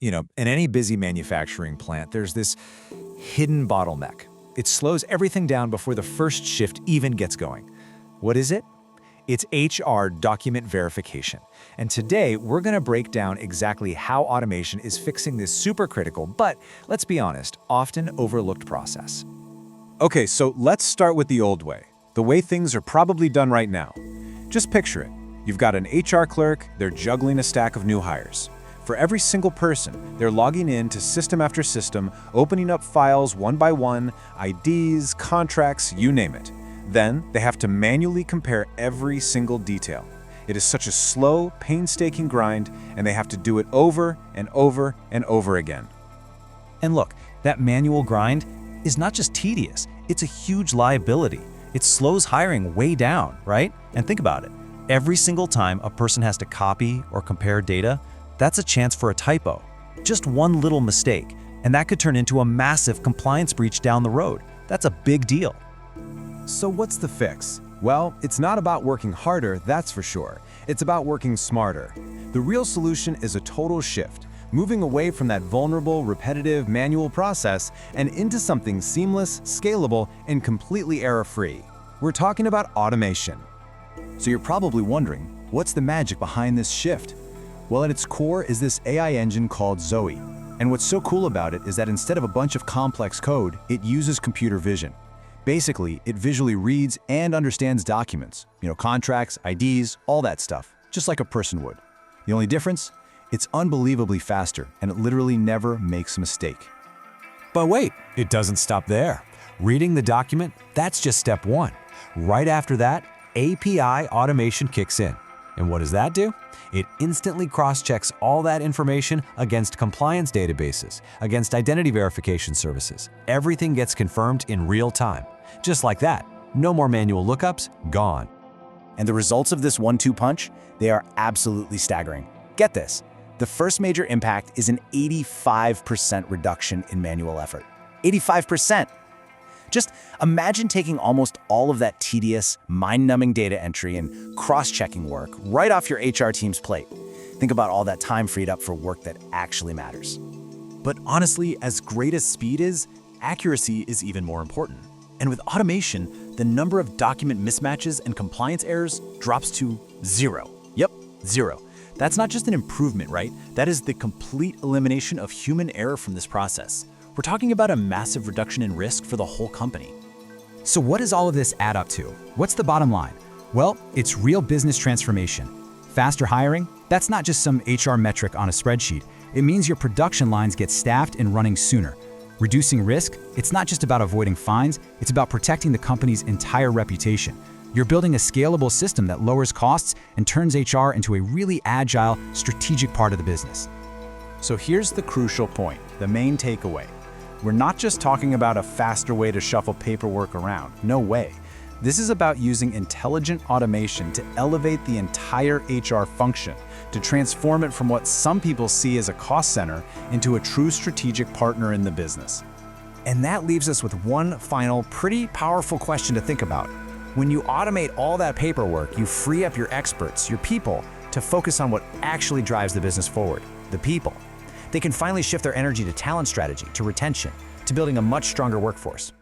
In any busy manufacturing plant, there's this hidden bottleneck. It slows everything down before the first shift even gets going. What is it? It's HR document verification. And today, we're going to break down exactly how automation is fixing this super critical, but let's be honest, often overlooked process. Okay, so let's start with the old way, the way things are probably done right now. Just picture it. You've got an HR clerk, they're juggling a stack of new hires. For every single person, they're logging in to system after system, opening up files one by one, IDs, contracts, you name it. Then, they have to manually compare every single detail. It is such a slow, painstaking grind, and they have to do it over and over and over again. And look, that manual grind is not just tedious, it's a huge liability. It slows hiring way down, right? And think about it. Every single time a person has to copy or compare data, that's a chance for a typo. Just one little mistake, and that could turn into a massive compliance breach down the road. That's a big deal. So what's the fix? Well, it's not about working harder, that's for sure. It's about working smarter. The real solution is a total shift, moving away from that vulnerable, repetitive, manual process and into something seamless, scalable, and completely error-free. We're talking about automation. So you're probably wondering, what's the magic behind this shift? Well, at its core is this AI engine called Zoe. And what's so cool about it is that instead of a bunch of complex code, it uses computer vision. Basically, it visually reads and understands documents, contracts, IDs, all that stuff, just like a person would. The only difference? It's unbelievably faster, and it literally never makes a mistake. But wait, it doesn't stop there. Reading the document, that's just step one. Right after that, API automation kicks in. And what does that do? It instantly cross-checks all that information against compliance databases, against identity verification services. Everything gets confirmed in real time. Just like that. No more manual lookups, gone. And the results of this one-two punch, they are absolutely staggering. Get this, the first major impact is an 85% reduction in manual effort. 85%! Just imagine taking almost all of that tedious, mind-numbing data entry and cross-checking work right off your HR team's plate. Think about all that time freed up for work that actually matters. But honestly, as great as speed is, accuracy is even more important. And with automation, the number of document mismatches and compliance errors drops to zero. Yep, zero. That's not just an improvement, right? That is the complete elimination of human error from this process. We're talking about a massive reduction in risk for the whole company. So what does all of this add up to? What's the bottom line? Well, it's real business transformation. Faster hiring? That's not just some HR metric on a spreadsheet. It means your production lines get staffed and running sooner. Reducing risk? It's not just about avoiding fines, it's about protecting the company's entire reputation. You're building a scalable system that lowers costs and turns HR into a really agile, strategic part of the business. So here's the crucial point, the main takeaway. We're not just talking about a faster way to shuffle paperwork around. No way. This is about using intelligent automation to elevate the entire HR function, to transform it from what some people see as a cost center into a true strategic partner in the business. And that leaves us with one final, pretty powerful question to think about. When you automate all that paperwork, you free up your experts, your people, to focus on what actually drives the business forward, the people. They can finally shift their energy to talent strategy, to retention, to building a much stronger workforce.